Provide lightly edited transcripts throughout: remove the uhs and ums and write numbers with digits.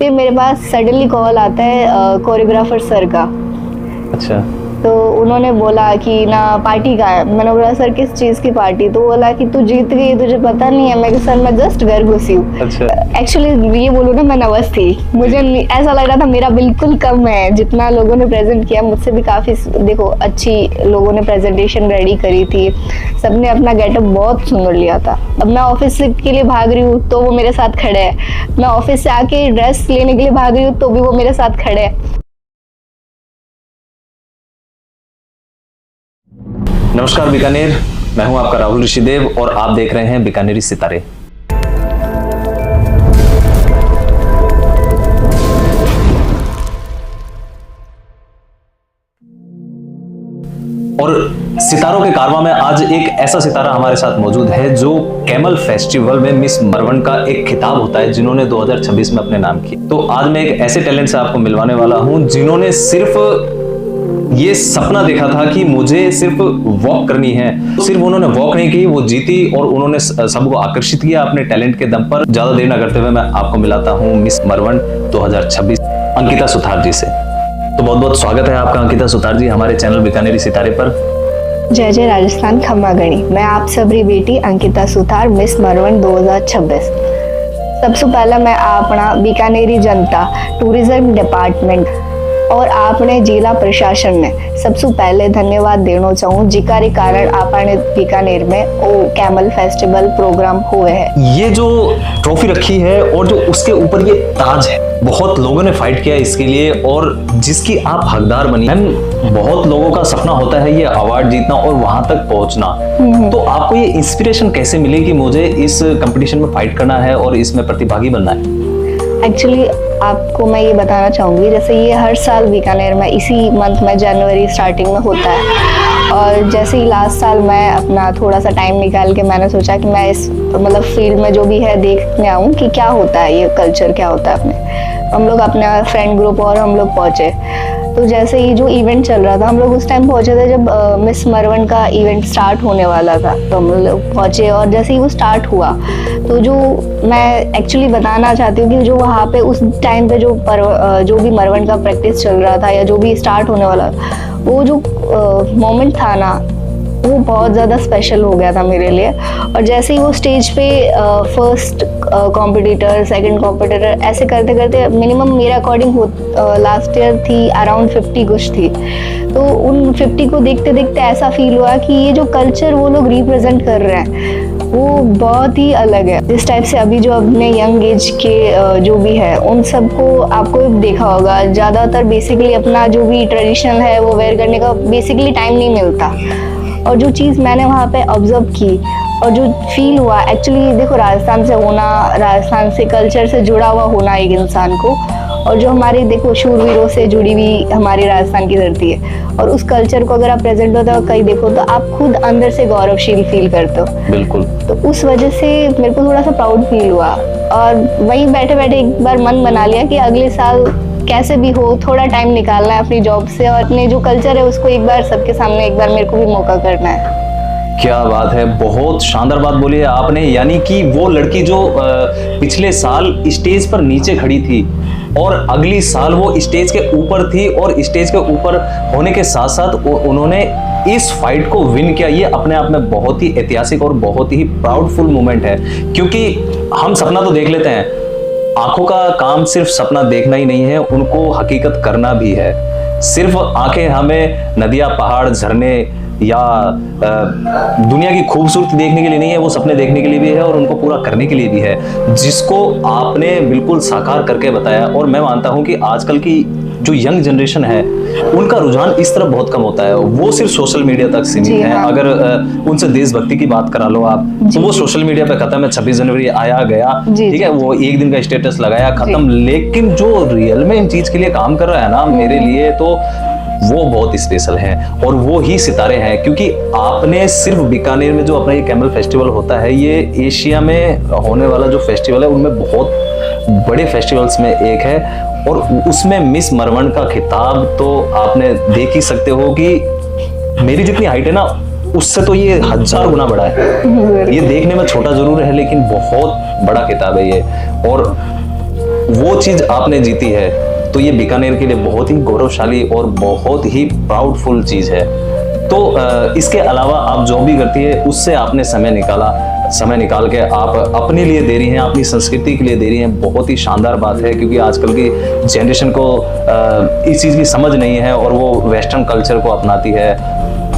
फिर मेरे पास suddenly call आता है कोरियोग्राफर सर का। अच्छा। तो उन्होंने बोला कि ना पार्टी का है। मैंने बोला सर किस चीज़ की पार्टी? तो बोला कि तू जीत गई, तुझे पता नहीं है? मैं सर मैं जस्ट घर घुसी हूँ। अच्छा। एक्चुअली ये बोलूँ ना, मैं नर्वस थी। मुझे ऐसा लग रहा था मेरा बिल्कुल कम है जितना लोगों ने प्रेजेंट किया। मुझसे भी काफ़ी देखो अच्छी लोगों ने प्रेजेंटेशन रेडी करी थी। सबने अपना गेटअप बहुत सुंदर लिया था। अब मैं ऑफिस के लिए भाग रही हूँ तो वो मेरे साथ खड़े हैं। मैं ऑफिस से आके ड्रेस लेने के लिए भाग रही हूँ तो भी वो मेरे साथ खड़े हैं। नमस्कार बीकानेर, मैं हूं आपका राहुल ऋषिदेव और आप देख रहे हैं बीकानेरी सितारे। और सितारों के कारवां में आज एक ऐसा सितारा हमारे साथ मौजूद है जो कैमल फेस्टिवल में मिस मरवन का एक खिताब होता है, जिन्होंने 2026 में अपने नाम किया। तो आज मैं एक ऐसे टैलेंट से आपको मिलवाने वाला हूं जिन्होंने सिर्फ ये सपना देखा था कि मुझे सिर्फ वॉक करनी है। सिर्फ उन्होंने वॉक नहीं की, वो जीती और उन्होंने सबको आकर्षित किया अपने टैलेंट के दम पर। ज्यादा देर न करते हुए मैं आपको मिलाता हूँ मिस मरवन 2026 अंकिता सुथार जी से। तो बहुत बहुत स्वागत है आपका अंकिता सुथार जी हमारे चैनल बीकानेरी सितारे पर। जय जय राजस्थान खम्मा गणी। मैं आप सबरी बेटी अंकिता सुथार, मिस मरवन 2026। सबसे पहला मैं अपना बीकानेरी जनता, टूरिज्म डिपार्टमेंट और आपने जिला प्रशासन ने सबसे पहले धन्यवाद देना चाहूँ, जिकारी कारण आपने बीकानेर में वो कैमल फेस्टिवल प्रोग्राम हुए है। ये जो ट्रॉफी रखी है और जो उसके ऊपर ये ताज है, बहुत लोगों ने फाइट किया इसके लिए और जिसकी आप हकदार बनी। मैम, बहुत लोगों का सपना होता है ये अवार्ड जीतना और वहां तक पहुंचना। तो आपको ये इंस्पिरेशन कैसे मिली कि मुझे इस कंपटीशन में फाइट करना है और इसमें प्रतिभागी बनना है? एक्चुअली आपको मैं ये बताना चाहूँगी, जैसे ये हर साल बीकानेर में इसी मंथ में जनवरी स्टार्टिंग में होता है। और जैसे ही लास्ट साल मैं अपना थोड़ा सा टाइम निकाल के मैंने सोचा कि मैं इस मतलब फील्ड में जो भी है देखने आऊँ कि क्या होता है, ये कल्चर क्या होता है अपने। हम लोग अपना फ्रेंड ग्रुप और हम लोग पहुँचे। तो जैसे ही जो इवेंट चल रहा था, हम लोग उस टाइम पहुंचे थे जब मिस मरवन का इवेंट स्टार्ट होने वाला था। तो हम लोग पहुंचे और जैसे ही वो स्टार्ट हुआ तो जो मैं एक्चुअली बताना चाहती हूँ कि जो वहाँ पे उस टाइम पे जो भी मरवन का प्रैक्टिस चल रहा था या जो भी स्टार्ट होने वाला, वो जो मोमेंट था ना, वो बहुत ज़्यादा स्पेशल हो गया था मेरे लिए। और जैसे ही वो स्टेज पे फर्स्ट कॉम्पिटिटर, सेकंड कॉम्पिटिटर ऐसे करते करते मिनिमम मेरे अकॉर्डिंग लास्ट ईयर थी अराउंड 50 कुछ थी। तो उन 50 को देखते देखते ऐसा फील हुआ कि ये जो कल्चर वो लोग रिप्रेजेंट कर रहे हैं वो बहुत ही अलग है। जिस टाइप से अभी जो अपने यंग एज के जो भी है उन सबको आपको देखा होगा, ज़्यादातर बेसिकली अपना जो भी ट्रेडिशनल है वो वेयर करने का बेसिकली टाइम नहीं मिलता। और जो चीज़ मैंने वहाँ पे ऑब्जर्व की और जो फील हुआ, एक्चुअली देखो राजस्थान से होना, राजस्थान से कल्चर से जुड़ा हुआ होना एक इंसान को, और जो हमारी देखो शूरवीरों से जुड़ी हुई हमारी राजस्थान की धरती है, और उस कल्चर को अगर आप प्रेजेंट होते हो कहीं देखो तो आप खुद अंदर से गौरवशील फील करते हो। बिल्कुल। तो उस वजह से मेरे को थोड़ा सा प्राउड फील हुआ और वहीं बैठे बैठे एक बार मन बना लिया कि अगले साल कैसे भी हो थोड़ा टाइम निकालना है अपनी जॉब से और अपने जो कल्चर है उसको एक बार सबके सामने एक बार मेरे को भी मौका करना है। क्या बात है, बहुत शानदार बात बोली है आपने। यानी कि वो लड़की जो पिछले साल स्टेज पर नीचे खड़ी थी और अगली साल वो स्टेज के ऊपर थी और स्टेज के ऊपर होने के साथ साथ उन्होंने इस फाइट को विन किया। ये अपने आप में बहुत ही ऐतिहासिक और बहुत ही प्राउडफुल मोमेंट है, क्योंकि हम सपना तो देख लेते हैं, आंखों का काम सिर्फ सपना देखना ही नहीं है, उनको हकीकत करना भी है। सिर्फ आंखें हमें नदियां, पहाड़, झरने या दुनिया की खूबसूरती देखने के लिए नहीं है, वो सपने देखने के लिए भी है और उनको पूरा करने के लिए भी है, जिसको आपने बिल्कुल साकार करके बताया। और मैं मानता हूं कि आजकल की जो यंग जनरेशन है उनका रुझान इस तरफ बहुत कम होता है, वो सिर्फ सोशल मीडिया तक सीमित है। हाँ। अगर उनसे देशभक्ति की बात करा लो आप तो वो सोशल मीडिया पे खत्म है, 26 जनवरी आया गया, ठीक है, वो एक दिन का स्टेटस लगाया, खत्म। लेकिन जो रियल में इन चीज के लिए काम कर रहा है ना, मेरे लिए तो वो बहुत स्पेशल है और वो ही सितारे हैं। क्योंकि आपने सिर्फ बीकानेर में जो अपना ये कैमल फेस्टिवल होता है, ये एशिया में होने वाला जो फेस्टिवल है उनमें बहुत बड़े फेस्टिवल्स में एक है और उसमें मिस मरवन का खिताब तो आपने देख ही सकते हो कि मेरी जितनी हाइट है ना उससे तो ये 1000 गुना बड़ा है। ये देखने में छोटा जरूर है लेकिन बहुत बड़ा खिताब है ये। और वो चीज आपने जीती है, तो ये बीकानेर के लिए बहुत ही गौरवशाली और बहुत ही प्राउडफुल चीज है। तो इसके अलावा आप जो भी करती है उससे आपने समय निकाल के आप अपने लिए दे रही हैं, अपनी संस्कृति के लिए दे रही हैं, बहुत ही शानदार बात है। क्योंकि आजकल की जनरेशन को इस चीज़ की समझ नहीं है और वो वेस्टर्न कल्चर को अपनाती है।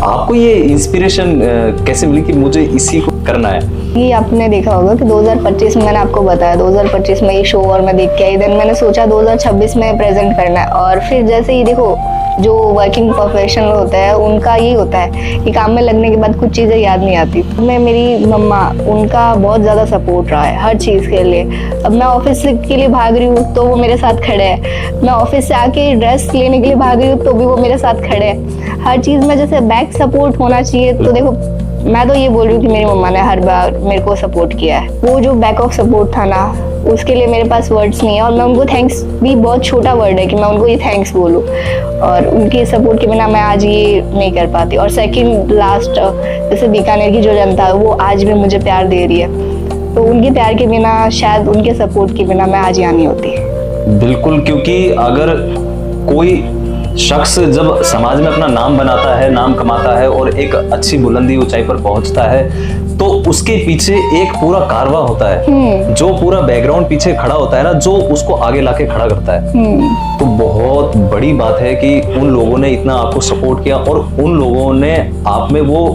आपको ये इंस्पिरेशन कैसे मिली कि मुझे इसी को करना है? ये आपने देखा होगा कि 2025 में मैंने आपको बताया 2025 में ये शो और मैं देख के आई, देन मैंने सोचा 2026 में प्रेजेंट करना है। और फिर जैसे ही देखो जो वर्किंग प्रोफेशनल होता है उनका यही होता है कि काम में लगने के बाद कुछ चीज़ें याद नहीं आती। मैं मेरी मम्मा उनका बहुत ज़्यादा सपोर्ट रहा है हर चीज़ के लिए। अब मैं ऑफिस के लिए भाग रही हूँ तो वो मेरे साथ खड़े हैं, मैं ऑफिस से आके ड्रेस लेने के लिए भाग रही हूँ तो भी वो मेरे साथ खड़े हैं। हर चीज़ में जैसे बैक सपोर्ट होना चाहिए। तो देखो मैं तो ये बोल रही हूँ कि मेरी मम्मा ने हर बार मेरे को सपोर्ट किया है। वो जो बैक ऑफ सपोर्ट था ना, उसके लिए मेरे पास वर्ड्स नहीं है। और मैं उनको थैंक्स भी, बहुत छोटा वर्ड है कि मैं उनको ये थैंक्स बोलूँ, और उनके सपोर्ट के बिना मैं आज ये नहीं कर पाती। और सेकंड लास्ट, जैसे बीकानेर की जो जनता है वो आज भी मुझे प्यार दे रही है, तो उनके प्यार के बिना, शायद उनके सपोर्ट के बिना मैं आज यहाँ नहीं होती। बिल्कुल, क्योंकि अगर कोई शख्स जब समाज में अपना नाम बनाता है, नाम कमाता है और एक अच्छी बुलंदी ऊंचाई पर पहुंचता है, तो उसके पीछे एक पूरा कारवां होता है, जो पूरा बैकग्राउंड पीछे खड़ा होता है ना, जो उसको आगे लाके खड़ा करता है। तो बहुत बड़ी बात है कि उन लोगों ने इतना आपको सपोर्ट किया और उन लोगों ने आप में वो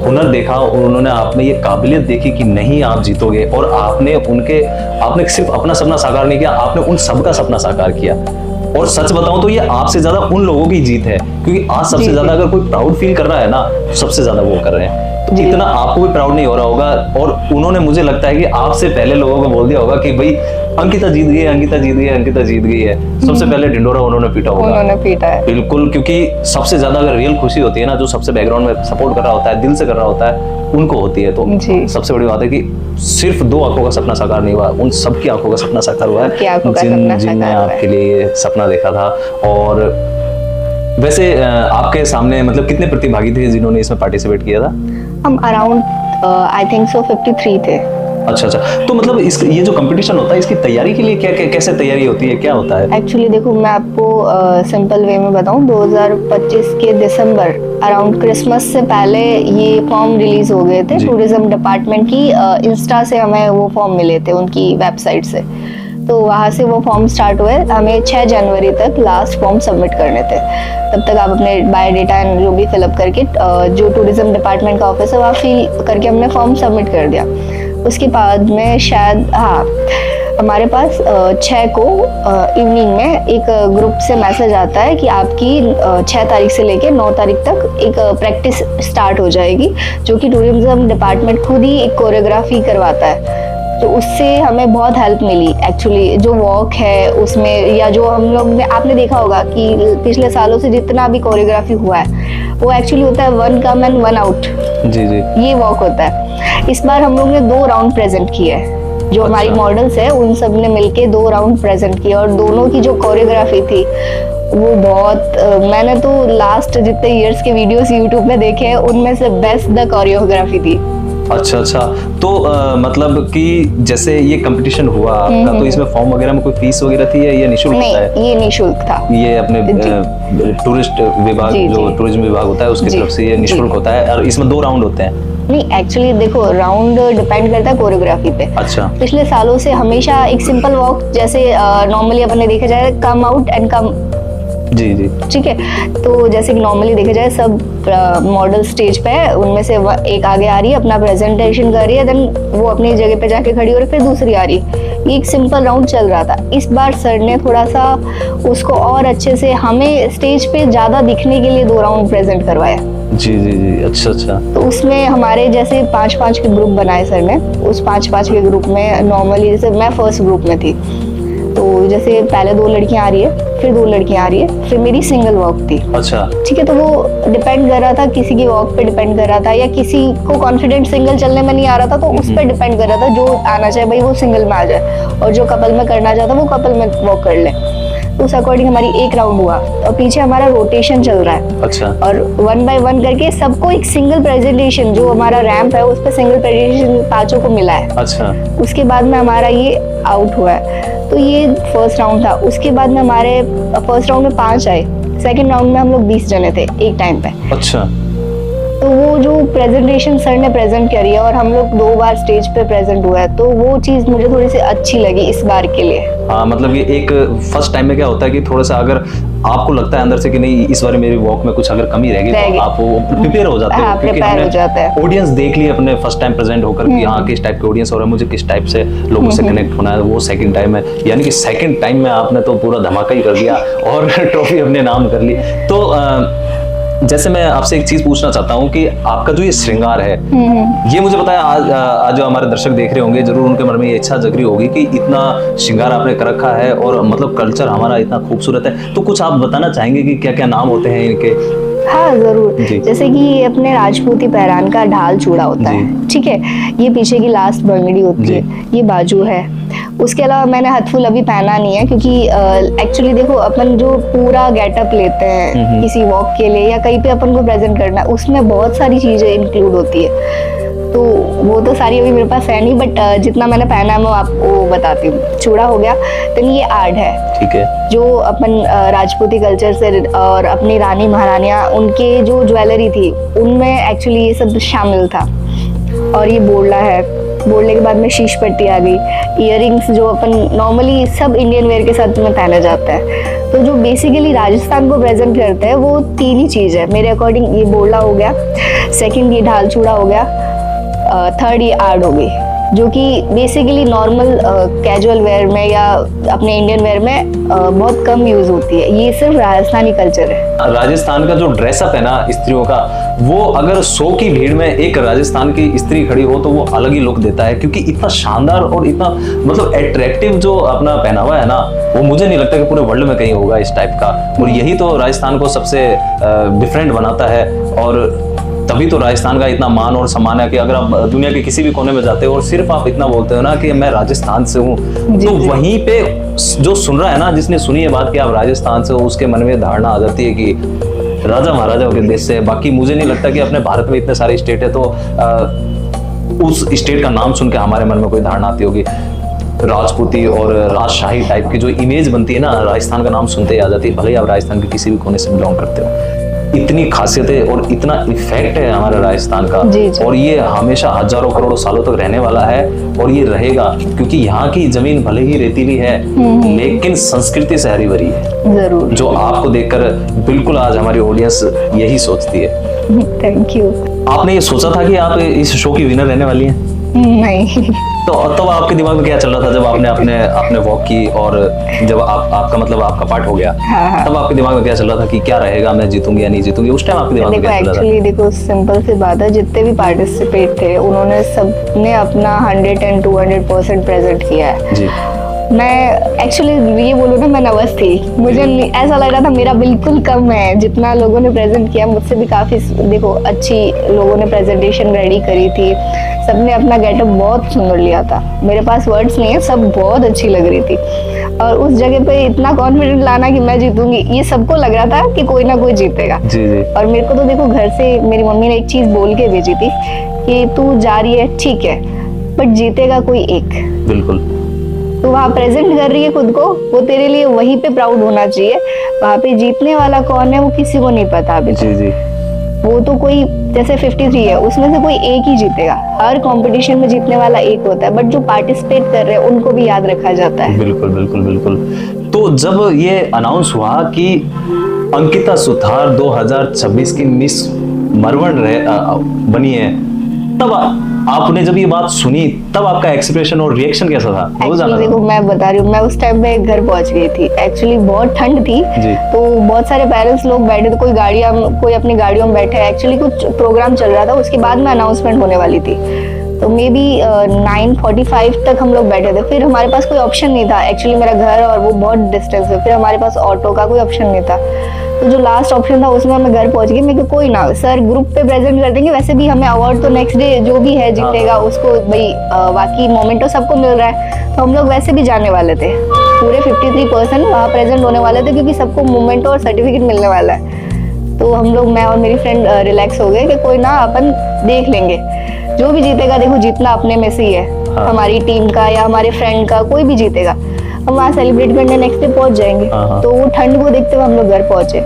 हुनर देखा और उन्होंने आप में ये काबिलियत देखी कि नहीं आप जीतोगे। और आपने सिर्फ अपना सपना साकार नहीं किया, आपने उन सबका सपना साकार किया। और सच बताऊं तो ये आपसे ज्यादा उन लोगों की जीत है, क्योंकि आज सबसे ज्यादा अगर कोई प्राउड फील कर रहा है ना, तो सबसे ज्यादा वो कर रहे हैं। तो इतना आपको भी प्राउड नहीं हो रहा होगा। और उन्होंने, मुझे लगता है कि आपसे पहले लोगों को बोल दिया होगा कि भाई अंकिता जीत गई है, अंकिता जीत गई है, अंकिता जीत गई है। सबसे पहले ढिंडोरा उन्होंने पीटा होगा। उन्होंने पीटा है, बिल्कुल, क्योंकि सबसे ज्यादा अगर रियल खुशी होती है ना, जो सबसे बैकग्राउंड में सपोर्ट कर रहा होता है, दिल से कर रहा होता है, उनको होती है। तो सबसे बड़ी बात है कि सिर्फ 2 आंखों का सपना साकार नहीं हुआ, उन सबकी आंखों का सपना साकार हुआ है जिनने आपके लिए ये सपना देखा था। और वैसे आपके सामने मतलब कितने प्रतिभागी थे जिन्होंने इसमें पार्टिसिपेट किया था? हम अराउंड आई थिंक सो 53 थे। अच्छा, तो मतलब ये जो कंपटीशन होता है, इसकी तैयारी के लिए कैसे तैयारी होती है, क्या होता है? एक्चुअली देखो मैं आपको सिंपल वे में बताऊं, 2025 के दिसंबर अराउंड क्रिसमस से पहले ये फॉर्म रिलीज हो गए थे। टूरिज्म डिपार्टमेंट की इंस्टा से हमें वो फॉर्म मिले थे, उनकी वेबसाइट से। तो वहाँ से वो फॉर्म स्टार्ट हुए। हमें 6 जनवरी तक लास्ट फॉर्म सबमिट करने थे। तब तक आप अपने बायोडेटा एंड जो भी फिलअप करके जो टूरिज्म डिपार्टमेंट का ऑफिस है वहाँ फिल करके हमने फॉर्म सबमिट कर दिया। उसके बाद में शायद हमारे पास 6 को इवनिंग में एक ग्रुप से मैसेज आता है कि आपकी 6 तारीख से लेके 9 तारीख तक एक प्रैक्टिस स्टार्ट हो जाएगी, जो कि टूरिज्म डिपार्टमेंट खुद ही एक कोरियोग्राफी करवाता है। तो उससे हमें बहुत हेल्प मिली एक्चुअली। जो वॉक है उसमें, या जो हम लोग ने, आपने देखा होगा कि पिछले सालों से जितना भी कोरियोग्राफी हुआ है वो एक्चुअली होता है 1 कम एंड 1 आउट। जी, ये वॉक होता है। इस बार हम लोग ने 2 राउंड प्रेजेंट किए हैं। जो हमारी मॉडल्स है उन सब ने मिलके 2 राउंड प्रेजेंट किए, और दोनों की जो कोरियोग्राफी थी वो बहुत मैंने तो लास्ट जितने इयर्स के वीडियोस यूट्यूब में देखे हैं उनमें से बेस्ट द कोरियोग्राफी थी। अच्छा, तो मतलब कि जैसे ये कंपटीशन हुआ आपका, तो इसमें फॉर्म वगैरह में कोई फीस वगैरह थी या ये निःशुल्क होता है? ये निःशुल्क था। ये अपने टूरिस्ट विभाग, जो टूरिज्म विभाग होता है उसकी तरफ से ये निःशुल्क होता है। और इसमें 2 राउंड होते हैं? नहीं, एक्चुअली देखो राउंड डिपेंड करता है कोरियोग्राफी पे। अच्छा। पिछले सालों से हमेशा एक सिंपल वॉक, जैसे नॉर्मली अपन ने देखा जाए कम आउट एंड कम। जी, ठीक है। तो जैसे कि नॉर्मली देखा जाए सब मॉडल स्टेज पे है, उनमें से एक आगे आ रही है, अपना प्रेजेंटेशन कर रही है, देन वो अपनी जगह पे जाके खड़ी हो रही है, फिर दूसरी आ रही है। ये एक सिंपल राउंड चल रहा था। इस बार सर ने थोड़ा सा उसको और अच्छे से हमें स्टेज पे ज्यादा दिखने के लिए 2 राउंड प्रेजेंट करवाया। जी, अच्छा। तो उसमें हमारे जैसे 5-5 के ग्रुप बनाए सर ने। उस 5-5 के ग्रुप में नॉर्मली, जैसे मैं फर्स्ट ग्रुप में थी, तो जैसे पहले 2 लड़कियां आ रही है, फिर 2 लड़कियां आ रही है, फिर मेरी सिंगल वॉक थी। अच्छा, ठीक है। तो वो डिपेंड कर रहा था, किसी की वॉक पे डिपेंड कर रहा था, या किसी को कॉन्फिडेंट सिंगल चलने में नहीं आ रहा था तो उस पर डिपेंड कर रहा था। जो आना चाहे भाई वो सिंगल में आ जाए, और जो कपल में करना चाहता वो कपल में वॉक कर ले। तो उस अकॉर्डिंग हमारी एक राउंड हुआ, और पीछे हमारा रोटेशन चल रहा है। अच्छा। और 1 by 1 करके सबको एक सिंगल प्रेजेंटेशन, जो हमारा रैंप है उस पर सिंगल प्रेजेंटेशन 5 को मिला है। अच्छा। उसके बाद में हमारा ये आउट हुआ है। तो ये फर्स्ट राउंड था। उसके बाद में हमारे फर्स्ट राउंड में 5 आए, सेकंड राउंड में हम लोग 20 जने थे एक टाइम पे। अच्छा। तो वो जो प्रेजेंटेशन सर ने प्रेजेंट करी है और हम लोग 2 बार स्टेज पे प्रेजेंट हुआ है, तो वो चीज़ मुझे थोड़ी सी अच्छी लगी इस बार के लिए। हाँ, मतलब ये एक फर्स्ट टाइम में क्या होता है कि थोड़ा सा अगर आपको लगता है अंदर से कि नहीं इस बार मेरी वॉक में कुछ अगर कमी रहेगी तो आप वो प्रिपेयर हो जाते हो, क्योंकि हमने ऑडियंस देख ली अपने फर्स्ट टाइम प्रेजेंट होकर कि हाँ किस टाइप की ऑडियंस हो रहा है, मुझे किस टाइप से लोगों से कनेक्ट होना है। वो सेकंड टाइम है, यानी कि सेकंड टाइम में आपने तो पूरा धमाका ही कर दिया और ट्रॉफी अपने नाम कर ली। तो जैसे मैं आपसे एक चीज पूछना चाहता हूँ कि आपका जो ये श्रृंगार है, ये मुझे पता है आज जो हमारे दर्शक देख रहे होंगे जरूर उनके मन में ये इच्छा जग रही होगी कि इतना श्रृंगार आपने कर रखा है और मतलब कल्चर हमारा इतना खूबसूरत है, तो कुछ आप बताना चाहेंगे कि क्या क्या नाम होते हैं इनके? हाँ जरूर। जैसे कि ये अपने राजपूती पहरान का ढाल चूड़ा होता है, ठीक है, ये पीछे की लास्ट बंगड़ी होती है, ये बाजू है। उसके अलावा मैंने हथफुल अभी पहना नहीं है क्योंकि एक्चुअली देखो अपन जो पूरा गेटअप लेते हैं किसी वॉक के लिए या कहीं पे अपन को प्रेजेंट करना है, उसमें बहुत सारी चीजें इंक्लूड होती है। तो वो तो सारी अभी मेरे पास है नहीं, बट जितना मैंने पहना है मैं आपको बताती हूँ। चूड़ा हो गया, तो ये आर्ट है, ठीक है, जो अपन राजपूती कल्चर से और अपनी रानी महारानियाँ उनके जो ज्वेलरी थी उनमें एक्चुअली ये सब शामिल था। और ये बोलना है, बोलने के बाद में शीश पट्टी आ गई, इयररिंग्स जो अपन नॉर्मली सब इंडियन वेयर के साथ में पहना जाता है। तो जो बेसिकली राजस्थान को प्रेजेंट करते हैं वो 3 ही चीज़ है मेरे अकॉर्डिंग। ये बोला हो गया, सेकंड ये ढाल चूड़ा हो गया, थर्ड ये आर्ट हो गई, जो कि बेसिकली नॉर्मल कैजुअल वेयर में या अपने इंडियन वेयर में बहुत कम यूज होती है। ये सिर्फ राजस्थानी कल्चर है। राजस्थान का जो ड्रेसअप है ना स्त्रियों का, वो अगर 100 की भीड़ में एक राजस्थान की स्त्री खड़ी हो तो वो अलग ही लुक देता है, क्योंकि इतना शानदार और इतना मतलब अट्रैक्टिव जो अपना पहनावा है ना, वो मुझे नहीं लगता कि पूरे वर्ल्ड में कहीं होगा इस टाइप का। और यही तो राजस्थान को सबसे डिफरेंट बनाता है, और तभी तो राजस्थान का इतना मान और सम्मान है कि अगर आप दुनिया के किसी भी कोने में जाते हो और सिर्फ आप इतना बोलते हो ना कि मैं राजस्थान से हूँ, तो वहीं पे जो सुन रहा है ना, जिसने सुनी है बात कि आप राजस्थान से हो, उसके मन में धारणा आ जाती है कि राजा महाराजाओं के देश से। बाकी मुझे नहीं लगता कि अपने भारत में इतने सारे स्टेट है तो उस स्टेट का नाम सुन के हमारे मन में कोई धारणा आती होगी। राजपूती और राजशाही टाइप की जो इमेज बनती है ना, राजस्थान का नाम सुनते ही आ जाती है, भले ही आप राजस्थान के किसी भी कोने से बिलोंग करते हो। इतनी खासियत है और इतना इफेक्ट है हमारे राजस्थान का, और ये हमेशा हजारों करोड़ों सालों तक रहने वाला है और ये रहेगा, क्योंकि यहाँ की जमीन भले ही रेतीली है लेकिन संस्कृति से हरी भरी है, जरूर, जो आपको देखकर बिल्कुल आज हमारी ऑडियंस यही सोचती है। Thank you. आपने ये सोचा था कि आप इस शो की विनर रहने वाली हैं? नहीं। तो तब आपके दिमाग में क्या चल रहा था जब आपने अपने वॉक की और जब आपका मतलब आपका पार्ट हो गया? हाँ। तब आपके दिमाग में क्या चल रहा था कि क्या रहेगा, मैं जीतूंगी या नहीं जीतूंगी? उस टाइम आपके दिमाग में क्या चल रहा था? एक्चुअली देखो सिंपल सी बात है, जितने भी पार्टिसिपेट थे उन्होंने सबने अपना 100 and 200% प्रेजेंट किया है जी। मैं एक्चुअली ये बोलूँ ना, मैं नर्वस थी, मुझे ऐसा लग रहा था मेरा बिल्कुल कम है जितना लोगों ने प्रेजेंट किया। मुझसे भी काफ़ी देखो अच्छी लोगों ने प्रेजेंटेशन रेडी करी थी, सबने अपना गेटअप बहुत सुंदर लिया था, मेरे पास वर्ड्स नहीं है, सब बहुत अच्छी लग रही थी। और उस जगह पे इतना कॉन्फिडेंट लाना कि मैं जीतूंगी, ये सबको लग रहा था कि कोई ना कोई जीतेगा जी जी। और मेरे को तो देखो घर से मेरी मम्मी ने एक चीज़ बोल के भेजी थी कि तू जा रही है ठीक है, बट जीतेगा कोई एक। बिल्कुल। तो वहाँ प्रेजेंट कर रही है खुद को, वो तेरे लिए वहीं पे प्राउड होना चाहिए। वहाँ पे जीतने वाला कौन है वो किसी को नहीं पता अभी जी जी। वो तो कोई जैसे 53 है, उसमें से कोई एक ही जीतेगा। हर कंपटीशन में जीतने वाला एक होता है, बट जो पार्टिसिपेट कर रहे हैं उनको भी याद रखा जाता है। बिल्कुल बिल्कुल बिल्कुल। तो जब ये अनाउंस हुआ कि अंकिता सुथार 2026 की मिस मरवण बनी है, तब आपने जब ये बात सुनी तब आपका एक्सप्रेशन और रिएक्शन कैसा था? देखो मैं बता रही हूँ, मैं उस टाइम पे घर पहुंच गई थी, एक्चुअली बहुत ठंड थी तो बहुत सारे पेरेंट्स लोग बैठे थे, कोई अपनी गाड़ियों में बैठे, एक्चुअली कुछ प्रोग्राम चल रहा था, उसके बाद में अनाउंसमेंट होने वाली थी। तो मे बी 9:45 तक हम लोग बैठे थे। फिर हमारे पास कोई ऑप्शन नहीं था, एक्चुअली मेरा घर और वो बहुत डिस्टेंस है, फिर हमारे पास ऑटो का कोई ऑप्शन नहीं था। तो जो लास्ट ऑप्शन था उसमें मैं घर पहुंच गई। मैं कोई ना, सर ग्रुप पे प्रेजेंट कर देंगे, वैसे भी हमें अवार्ड तो नेक्स्ट डे जो भी है जीतेगा उसको भाई बाकी मोमेंट तो सबको मिल रहा है, तो हम लोग वैसे भी जाने वाले थे, पूरे 53% वहाँ प्रेजेंट होने वाले थे क्योंकि सबको मोमेंट और सर्टिफिकेट मिलने वाला है। तो हम लोग, मैं और मेरी फ्रेंड रिलैक्स हो गए कि कोई ना अपन देख लेंगे, जो भी जीतेगा देखो जीतना अपने में से ही है। हमारी टीम का या हमारे फ्रेंड का, कोई भी जीतेगा, हम वहाँ सेलिब्रेट करने नेक्स्ट डे पहुंच जाएंगे। तो वो ठंड को देखते हुए हम लोग घर पहुंचे।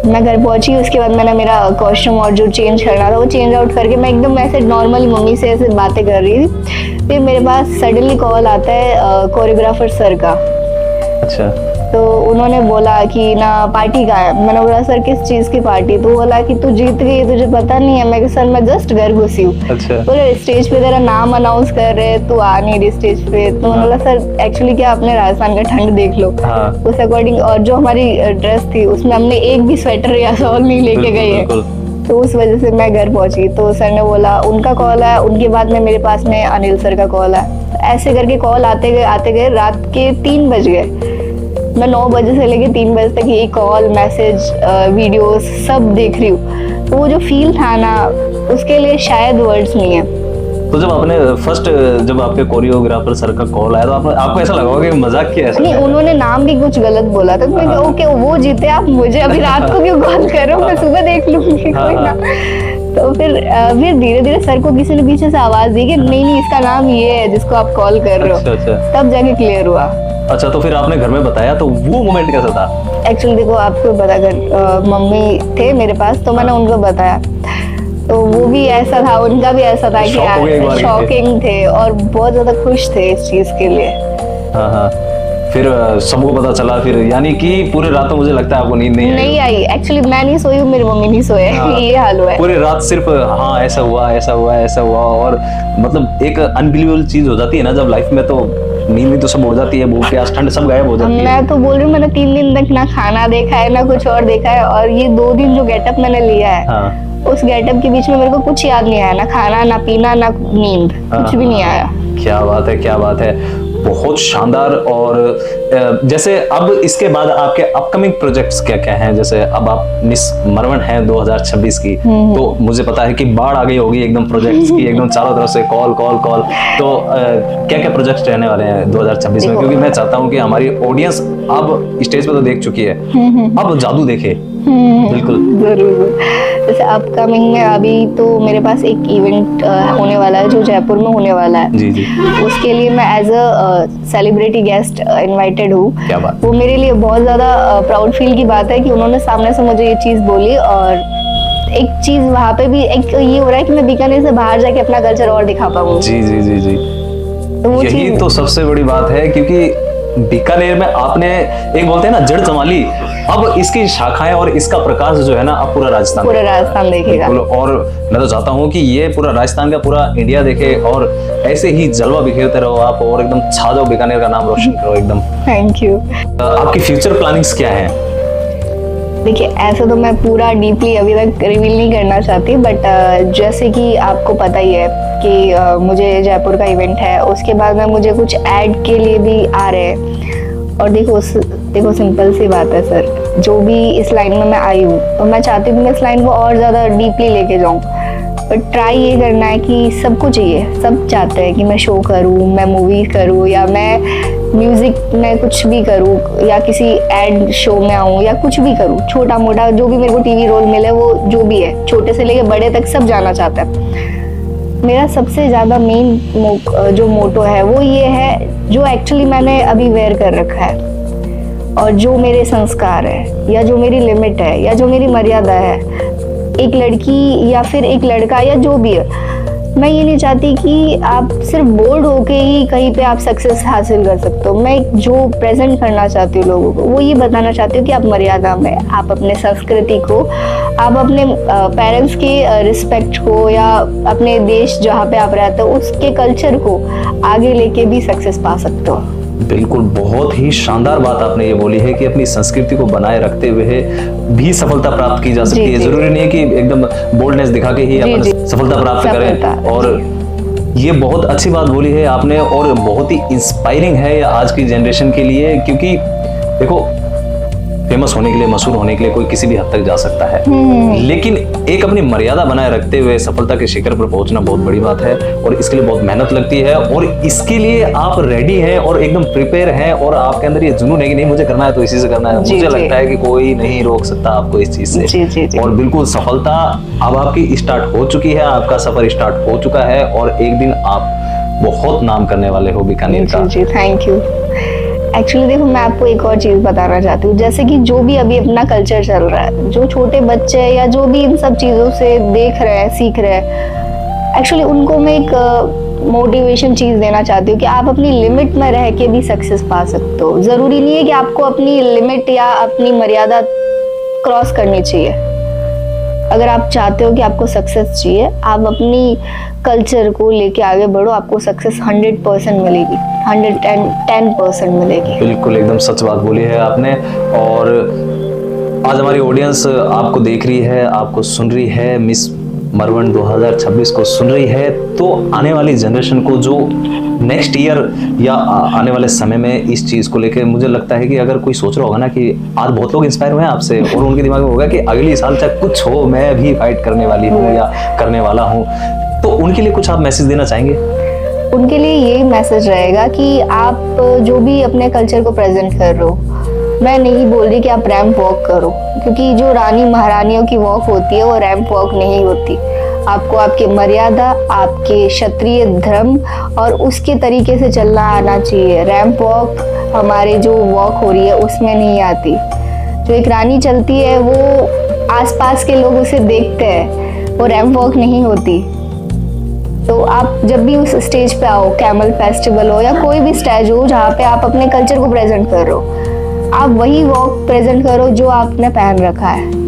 मैं घर पहुंची, उसके बाद मैंने मेरा कॉस्ट्यूम और जो चेंज करना था वो चेंज आउट करके मैं एकदम ऐसे नॉर्मली मम्मी से ऐसे बातें कर रही थी। फिर मेरे पास सडनली कॉल आता है कोरियोग्राफर सर का। अच्छा। तो उन्होंने बोला कि ना पार्टी का है। मैंने बोला सर किस चीज की पार्टी? तो बोला कि तू जीत गई, तुझे पता नहीं है। मैं कहा सर मैं जस्ट घर घुसी हूँ। अच्छा। बोले स्टेज पे तेरा नाम अनाउंस कर रहे, तू आ नहीं रही स्टेज पे। तो मैंने बोला सर एक्चुअली क्या, आपने राजस्थान का ठंड देख लो। हाँ। उस अकॉर्डिंग, और जो हमारी ड्रेस थी उसमें हमने एक भी स्वेटर या शॉल नहीं लेके गए हैं। तो उस वजह से मैं घर पहुंची। तो सर ने बोला उनका कॉल है, उनके बाद में मेरे पास में अनिल सर का कॉल है। ऐसे करके कॉल आते गए रात के 3 बज गए। मैं 9 बजे से लेके 3 बजे तक ये कॉल, मैसेज, वीडियोस सब देख रही हूँ। तो वो जो फील था ना, उसके लिए शायद वर्ड्स नहीं है। तो जब आपने जब आपके कोरियोग्राफर सर का कॉल आया तो आपको ऐसा लगा कि मजाक किया? ऐसा नहीं, उन्होंने नाम भी कुछ गलत बोला था। तो मैं कहा ओके वो जीते, आप मुझे अभी रात को क्यों कॉल कर रहे हो, मैं सुबह देख लूंगी कोई ना। तो फिर धीरे धीरे सर को किसी ने पीछे से आवाज दी कि नहीं इसका नाम ये है जिसको आप कॉल कर रहे हो। अच्छा। तब जाके क्लियर हुआ। अच्छा, तो फिर आपने घर में बताया, तो वो मोमेंट कैसा था? एक्चुअली देखो, आपको पता, अगर मम्मी थे मेरे पास तो मैंने उनको बताया, तो वो भी ऐसा था, उनका भी ऐसा था कि शॉकिंग थे और बहुत ज्यादा खुश थे इस चीज के लिए। हाँ। फिर सबको पता चला फिर, यानी कि पूरे रात मुझे लगता है आपको नींद नहीं आई। एक्चुअली मैं नहीं सोई हूँ, मेरी मम्मी नहीं सोए। ये हाल हुआ है पूरी रात। सिर्फ हाँ ऐसा हुआ और मतलब एक अनबिलीवेबल चीज हो जाती है ना जब लाइफ में, तो नींद तो सब उड़ जाती है, भूख प्यास ठंड सब गायब हो जाती है। मैं तो बोल रही हूँ, मैंने 3 दिन तक ना खाना देखा है ना कुछ और देखा है। और ये 2 दिन जो गेटअप मैंने लिया है, उस गेटअप के बीच में मेरे को कुछ याद नहीं आया, ना खाना ना पीना ना नींद, कुछ भी नहीं आया। क्या बात है, बहुत शानदार। और जैसे अब इसके बाद आपके अपकमिंग प्रोजेक्ट्स क्या क्या हैं? जैसे अब आप मिस मरवन हैं 2026 की, तो मुझे पता है कि बाढ़ आ गई होगी एकदम प्रोजेक्ट्स की, एकदम चारों तरफ से कॉल। तो क्या क्या प्रोजेक्ट्स रहने वाले हैं 2026 में? क्योंकि मैं चाहता हूँ कि हमारी ऑडियंस अब स्टेज पे तो देख चुकी है, अब जादू देखे। बिल्कुल जरूर। जैसे अपकमिंग में अभी तो मेरे पास एक इवेंट होने वाला है जो जयपुर में होने वाला है। जी। उसके लिए मैं as a celebrity guest invited हूँ। क्या बात। वो मेरे लिए बहुत ज्यादा प्राउड फील की बात है कि उन्होंने सामने से मुझे ये चीज बोली। और एक चीज वहाँ पे भी एक ये हो रहा है कि मैं बीकानेर से बाहर जाके अपना कल्चर और दिखा पाऊँ। जी। तो यही तो सबसे बड़ी बात है, क्योंकि बीकानेर में आपने एक बोलते हैं ना जड़ संभाली, अब इसकी शाखाएं और इसका प्रकाश जो है ना अब पूरा राजस्थान देखेगा। और मैं तो चाहता हूँ कि ये पूरा राजस्थान का पूरा इंडिया देखे और ऐसे ही जलवा बिखेरते रहो आप और एकदम छा जाओ, बीकानेर का नाम रोशन करो एकदम। Thank you. आपकी फ्यूचर प्लानिंग्स क्या है? देखिए, ऐसा तो मैं पूरा डीपली अभी तक रिवील नहीं करना चाहती, बट जैसे कि आपको पता ही है कि मुझे जयपुर का इवेंट है, उसके बाद में मुझे कुछ ऐड के लिए भी आ रहे हैं। और देखो सिंपल सी बात है सर, जो भी इस लाइन में मैं आई हूँ तो मैं चाहती हूँ कि मैं इस लाइन को और ज़्यादा डीपली लेके जाऊँ। बट ट्राई ये करना है कि सबको चाहिए, सब चाहते हैं कि मैं शो करूँ, मैं मूवी करूँ, या मैं म्यूजिक में कुछ भी करूँ, या किसी एड शो में आऊँ, या कुछ भी करूँ, छोटा मोटा जो भी मेरे को टीवी रोल मिले, वो जो भी है, छोटे से लेके बड़े तक सब जाना चाहता है। मेरा सबसे ज़्यादा मेन जो मोटो है वो ये है, जो एक्चुअली मैंने अभी वेयर कर रखा है और जो मेरे संस्कार है, या जो मेरी लिमिट है, या जो मेरी मर्यादा है, एक लड़की या फिर एक लड़का या जो भी है, मैं ये नहीं चाहती कि आप सिर्फ बोल्ड होके ही कहीं पे आप सक्सेस हासिल कर सकते हो। मैं जो प्रेजेंट करना चाहती हूँ लोगों को, वो ये बताना चाहती हूँ कि आप मर्यादा में, आप अपने संस्कृति को, आप अपने पेरेंट्स के रिस्पेक्ट को, या अपने देश जहाँ पे आप रहते हो उसके कल्चर को आगे लेके भी सक्सेस पा सकते हो। बिल्कुल, बहुत ही शानदार बात आपने ये बोली है कि अपनी संस्कृति को बनाए रखते हुए भी सफलता प्राप्त की जा सकती है। जरूरी नहीं है कि एकदम बोल्डनेस दिखा के ही अपन सफलता प्राप्त करें। और ये बहुत अच्छी बात बोली है आपने और बहुत ही इंस्पायरिंग है आज की जनरेशन के लिए, क्योंकि देखो फेमस होने के लिए, मशहूर होने के लिए कोई किसी भी हद तक जा सकता है, लेकिन एक अपनी मर्यादा बनाए रखते हुए सफलता के शिखर पर पहुंचना बहुत बड़ी बात है और इसके लिए बहुत मेहनत लगती है और इसके लिए आप रेडी हैं और एकदम प्रिपेयर हैं और आपके अंदर ये जुनून है कि नहीं मुझे करना है तो इसी से करना है। मुझे लगता है कि कोई नहीं रोक सकता आपको इस चीज से। और बिल्कुल सफलता अब आपकी स्टार्ट हो चुकी है, आपका सफर स्टार्ट हो चुका है और एक दिन आप बहुत नाम करने वाले हो बीकानेर का। जी थैंक यू। एक्चुअली देखो, मैं आपको एक और चीज बताना चाहती हूँ, जैसे कि जो भी अभी अपना कल्चर चल रहा है, जो छोटे बच्चे या जो भी इन सब चीजों से देख रहे हैं, सीख रहे हैं, एक्चुअली उनको मैं एक मोटिवेशन चीज देना चाहती हूँ कि आप अपनी लिमिट में रह के भी सक्सेस पा सकते हो। जरूरी नहीं है कि आपको अपनी लिमिट या अपनी मर्यादा क्रॉस करनी चाहिए। अगर आप चाहते हो कि आपको सक्सेस चाहिए, आप अपनी कल्चर को लेके आगे बढ़ो, आपको सक्सेस 100% मिलेगी, 110% मिलेगी। बिल्कुल एकदम सच बात बोली है आपने। और आज हमारी ऑडियंस आपको देख रही है, आपको सुन रही है, मिस मरवन 2026 को सुन रही है, तो आने वाली जनरेशन को जो नेक्स्ट ईयर या आने वाले समय में इस चीज को लेकर, मुझे लगता है कि अगर कोई सोच रहा होगा ना कि आज बहुत लोग इंस्पायर हुए हैं आपसे और उनके दिमाग में होगा कि अगली साल चाहे कुछ हो, मैं भी फाइट करने वाली हूँ या करने वाला हूँ, तो उनके लिए कुछ आप मैसेज देना चाहेंगे? उनके लिए यही मैसेज रहेगा कि आप जो भी अपने कल्चर को प्रेजेंट कर रहे हो, मैं नहीं बोल रही कि आप रैंप वॉक करो, क्योंकि जो रानी महारानियों की वॉक होती है वो रैंप वॉक नहीं होती। आपको आपकी मर्यादा, आपके क्षत्रिय धर्म और उसके तरीके से चलना आना चाहिए। रैंप वॉक हमारे जो वॉक हो रही है उसमें नहीं आती। जो एक रानी चलती है वो आसपास के लोग उसे देखते हैं, वो रैंप वॉक नहीं होती। तो आप जब भी उस स्टेज पे आओ, कैमल फेस्टिवल हो या कोई भी स्टेज हो जहाँ पे आप अपने कल्चर को प्रेजेंट कर रहे हो, आप वही वॉक प्रेजेंट करो जो आपने पहन रखा है।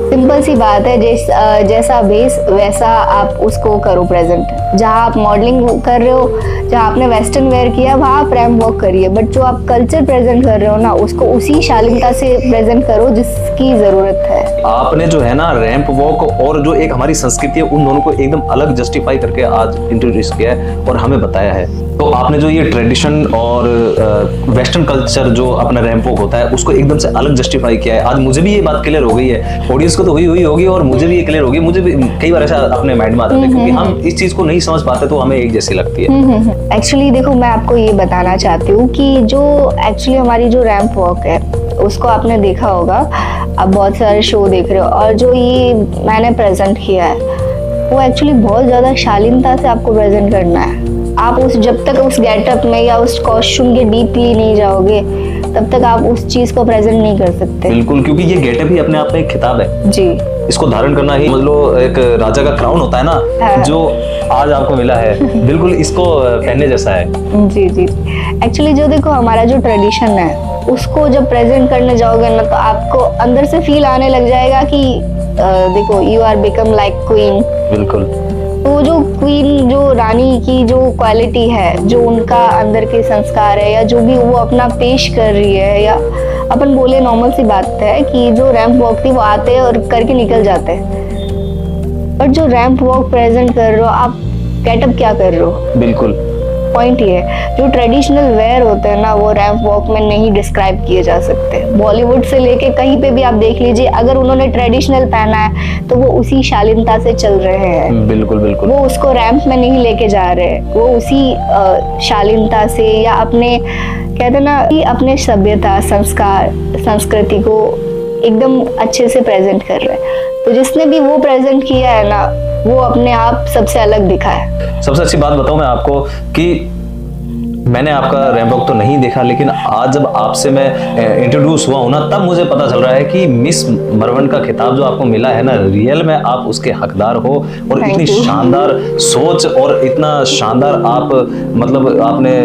सिंपल सी बात है, जैसा भेस वैसा आप उसको करो प्रेजेंट। जहाँ आप मॉडलिंग कर रहे हो, जहाँ आपने वेस्टर्न वेयर किया, वहाँ आप रैंप वॉक करिए, बट जो आप कल्चर प्रेजेंट कर रहे हो ना, उसको उसी शालीनता से प्रेजेंट करो जिसकी जरूरत है। आपने जो है ना रैंप वॉक और जो एक हमारी संस्कृति है, उन दोनों को एकदम अलग जस्टिफाई करके आज इंट्रोड्यूस किया है और हमें बताया है। तो आपने जो ये ट्रेडिशन और वेस्टर्न कल्चर जो अपना रैंप वॉक होता है उसको एकदम से अलग जस्टिफाई किया है। आज मुझे भी ये बात क्लियर हो गई है, ऑडियंस को तो हुई होगी और मुझे भी ये क्लियर होगी। मुझे भी कई बार ऐसा अपने माइंड में आता है क्योंकि हम इस चीज को नहीं समझ पाते तो हमें एक जैसी लगती है। एक्चुअली देखो, मैं आपको ये बताना चाहती हूँ कि जो एक्चुअली हमारी जो रैंप वॉक है उसको आपने देखा होगा, आप बहुत सारे शो देख रहे हो, और जो ये मैंने प्रेजेंट किया है वो एक्चुअली बहुत ज्यादा शालीनता से आपको प्रेजेंट करना है। आप उस जब तक उस गेटअप में या उस कॉस्ट्यूम के डीपली नहीं जाओगे तब तक आप उस चीज को प्रेजेंट नहीं कर सकते। बिल्कुल, क्योंकि ये गेटअप ही अपने आप में एक खिताब है जी। इसको धारण करना ही मतलब एक राजा का क्राउन होता है ना, जो आज आपको मिला है, बिल्कुल इसको पहनने जैसा है। जी जी। एक्चुअली जो देखो हमारा जो ट्रेडिशन है उसको जब प्रेजेंट करने जाओगे ना, तो आपको अंदर से फील आने लग जाएगा कि देखो, you are become like queen. बिल्कुल। तो जो क्वीन, जो रानी की जो क्वालिटी है, जो उनका अंदर के संस्कार है, या जो भी वो अपना पेश कर रही है, या अपन बोले नॉर्मल सी बात है कि जो रैंप वॉक थी वो आते और करके निकल जाते हैं, बट जो रैंप वॉक प्रेजेंट कर रहे हो आप, गेटअप क्या कर रहे हो, बिल्कुल पॉइंट ये है। जो ट्रेडिशनल वेयर होते हैं ना, वो रैंप वॉक में नहीं डिस्क्राइब किए जा सकते। बॉलीवुड से लेके कहीं पे भी आप देख लीजिए, अगर उन्होंने ट्रेडिशनल पहना है तो वो उसी शालीनता से चल रहे हैं। बिल्कुल बिल्कुल। वो उसको रैंप में नहीं लेके जा रहे, वो उसी शालीनता से, या अपने कहते ना कि अपने सभ्यता, संस्कार, संस्कृति को एकदम अच्छे से प्रेजेंट कर रहे हैं। तो जिसने भी वो प्रेजेंट किया है ना, वो अपने आप सबसे अलग दिखा है। सबसे अच्छी बात बताऊं मैं आपको कि मैंने आपका रैंप वॉक तो नहीं देखा, लेकिन आज जब आपसे मैं इंट्रोड्यूस हुआ हूं ना, तब मुझे पता चल रहा है कि मिस मरवन का खिताब जो आपको मिला है ना, रियल में आप उसके हकदार हो। और इतनी शानदार सोच और इतना शानदार आप मतलब आपने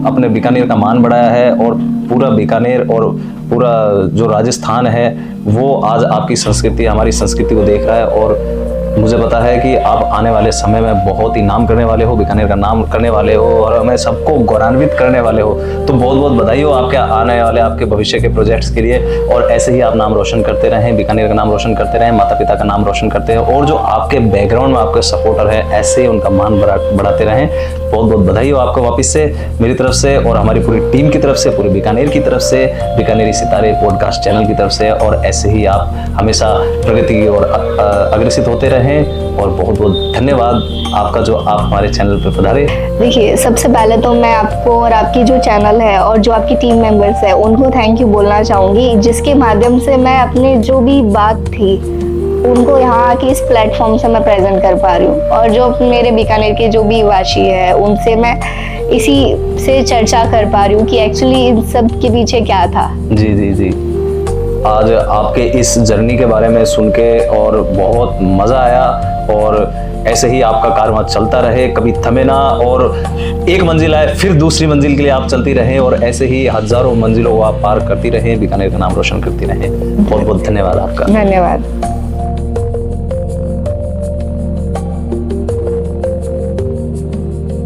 अपने बीकानेर का मान बढ़ाया है, और पूरा बीकानेर और पूरा जो राजस्थान है वो आज आपकी संस्कृति, हमारी संस्कृति को देख रहा है। और मुझे पता है कि आप आने वाले समय में बहुत ही नाम करने वाले हो, बीकानेर का नाम करने वाले हो और हमें सबको गौरवान्वित करने वाले हो। तो बहुत बहुत बधाई हो आपके आने वाले, आपके भविष्य के प्रोजेक्ट्स के लिए। और ऐसे ही आप नाम रोशन करते रहें, बीकानेर का नाम रोशन करते रहें, माता पिता का नाम रोशन करते हैं, और जो आपके बैकग्राउंड में आपके सपोर्टर है ऐसे ही उनका मान बढ़ाते रहें। बहुत बहुत बधाई हो आपको वापस से मेरी तरफ से और हमारी पूरी टीम की तरफ से, पूरे बीकानेर की तरफ से, बीकानेरी सितारे पॉडकास्ट चैनल की तरफ से। और ऐसे ही आप हमेशा प्रगति की ओर अग्रसित होते रहें। और बहुत बहुत धन्यवाद आपका जो आप हमारे चैनल पर पधारे। देखिए, सबसे पहले तो मैं आपको और आपकी जो चैनल है और जो आपकी टीम मेंबर्स है उनको थैंक यू बोलना चाहूँगी, जिसके माध्यम से मैं अपने जो भी बात थी उनको यहाँ आके इस प्लेटफॉर्म से मैं प्रेजेंट कर पा रही हूँ, और जो मेरे बीकानेर के जो भी वासी है उनसे मैं इसी से चर्चा कर पा रही हूँ कि एक्चुअली इन सब के पीछे क्या था। जी जी जी। आज आपके इस जर्नी के बारे में सुन के और बहुत मज़ा आया, और ऐसे ही आपका कारवां चलता रहे, कभी थमे ना, और एक मंजिल आए फिर दूसरी मंजिल के लिए आप चलती रहें, और ऐसे ही हजारों मंजिलों को आप पार करती रहें, बीकानेर का नाम रोशन करती रहें। बहुत बहुत धन्यवाद आपका। धन्यवाद।